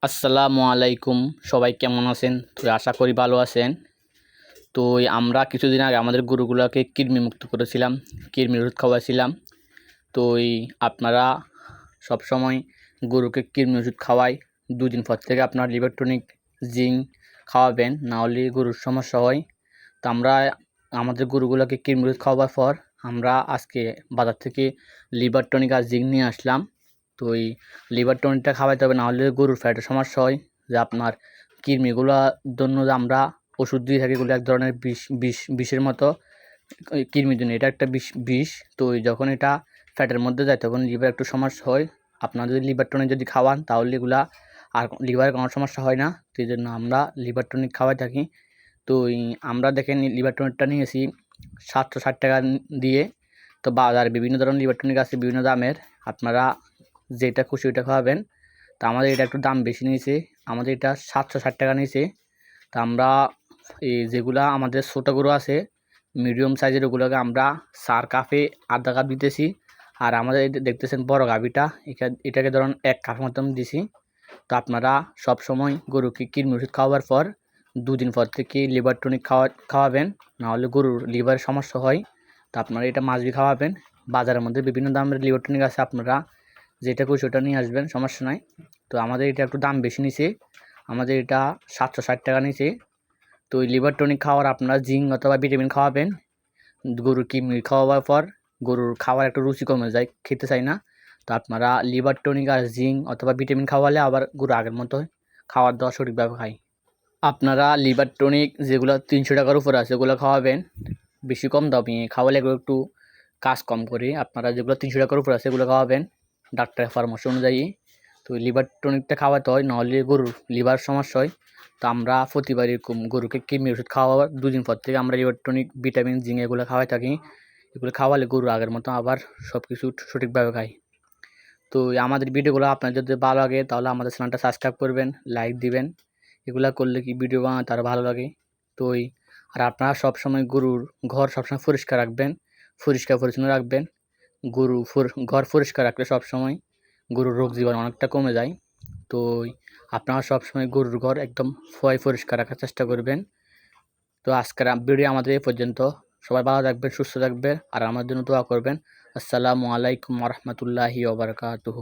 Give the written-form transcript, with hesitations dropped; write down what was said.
আসসালামু আলাইকুম। সবাই কেমন আছেন? তো আশা করি ভালো আছেন। তো আমরা কিছুদিন আগে আমাদের গরুগুলোকে কৃমিমুক্ত করেছিলাম, কৃমির ওষুধ খাওয়াছিলাম। তো আপনারা সবসময় গরুকে কৃমি ওষুধ খাওয়াই। ২ দিন পর থেকে আপনার লিভার টনিক, জিঙ্ক খাওয়াবেন, না হলে গরুর সমস্যা হয়। তো আমরা আমাদের গরুগুলোকে কৃমি ওষুধ খাওয়াবার পর আমরা আজকে বাজার থেকে লিভার টনিক আর জিঙ্ক নিয়ে আসলাম। তো এই লিভার টনিকটা খাওয়াইতে হবে, না হলে গরুর ফ্যাটের সমস্যা হয়। যে আপনার কৃমিগুলোর জন্য যে আমরা ওষুধ দিয়ে থাকি, এগুলো এক ধরনের বিষের মতো কৃমির জন্য। এটা একটা বিষ। তো যখন এটা ফ্যাটের মধ্যে যায় তখন লিভার একটু সমস্যা হয়। আপনারা যদি লিভার টনিক যদি খাওয়ান তাহলে এগুলা আর লিভারে কোনো সমস্যা হয় না। তো এই জন্য আমরা লিভার টনিক খাওয়াই থাকি। তো আমরা দেখেন লিভার টনিকটা নিয়েছি 760 টাকা দিয়ে। তো বাজারে বিভিন্ন ধরনের লিভার টনিক আছে, বিভিন্ন দামের। আপনারা যেটা খুশি ওইটা খাওয়াবেন। তো আমাদের এটা একটু দাম বেশি নিয়েছে, আমাদের এটা 760 টাকা নিয়েছে। তো আমরা যেগুলা আমাদের ছোটো গরু আছে, মিডিয়াম সাইজের, ওগুলোকে আমরা 4 কাপে আধা কাপ দিতেছি। আর আমাদের দেখতেছেন বড় গাভীটা, এটাকে ধরুন 1 কাপের মতন দিছি। তো আপনারা সবসময় গরুকে কৃমি ওষুধ খাওয়াবার পর 2 দিন পর থেকে লিভার টনিক খাওয়াবেন, নাহলে গরুর লিভারের সমস্যা হয়। তো আপনারা এটা মাছবি খাওয়াবেন। বাজারের মধ্যে বিভিন্ন দামের লিভার টনিক আছে, আপনারা যেটা খুশি ওটা নিয়ে আসবেন, সমস্যা নাই। তো আমাদের এটা একটু দাম বেশি নিছে, আমাদের এটা 760 টাকা নিছে। তো ওই লিভার টনিক খাওয়ার আপনারা জিঙ্ক অথবা ভিটামিন খাওয়াবেন। গরুর কৃমি খাওয়াবার পর গরুর খাওয়ার একটু রুচি কমে যায়, খেতে চায় না। তো আপনারা লিভার টনিক আর জিঙ্ক অথবা ভিটামিন খাওয়ালে আবার গরু আগের মতো খাওয়ার দাওয়া সঠিকভাবে খায়। আপনারা লিভার টনিক যেগুলো 300 টাকার উপরে আছে ওগুলো খাওয়াবেন, বেশি কম দামি খাওয়ালে এগুলো একটু কাজ কম করে। আপনারা যেগুলো 300 টাকার উপরে আছে এগুলো খাওয়াবেন ডাক্তারের পরামর্শ অনুযায়ী। তো লিভার টনিকটা খাওয়াতে হয়, নাহলে গরুর লিভার সমস্যা হয়। তো আমরা প্রতিবার এরকম গরুকে কৃমি ওষুধ খাওয়াবার 2 দিন পর থেকে আমরা লিভার টনিক, ভিটামিন, জিঙ্ক এগুলো খাওয়াই থাকি। এগুলো খাওয়ালে গরু আগের মতো আবার সব কিছু সঠিকভাবে খায়। তো আমাদের ভিডিওগুলো আপনার যদি ভালো লাগে তাহলে আমাদের চ্যানেলটা সাবস্ক্রাইব করবেন, লাইক দিবেন। এগুলা করলে কি ভিডিও বানাতে আরও ভালো লাগে। তো আর আপনারা সবসময় গরুর ঘর সবসময় পরিষ্কার রাখবেন, পরিষ্কার পরিচ্ছন্ন রাখবেন। ঘর পরিষ্কার রাখলে সবসময় গরুর রোগ জীবাণু অনেকটা কমে যায়। তো আপনারা সবসময় গরুর ঘর একদম পরিষ্কার রাখার চেষ্টা করবেন। তো আজকের ভিডিও আমাদের এই পর্যন্ত। সবাই ভালো থাকবেন, সুস্থ থাকবেন, আর আমার জন্য দোয়া করবেন। আসসালামু আলাইকুম ওয়া রাহমাতুল্লাহি ওয়া বারাকাতুহু।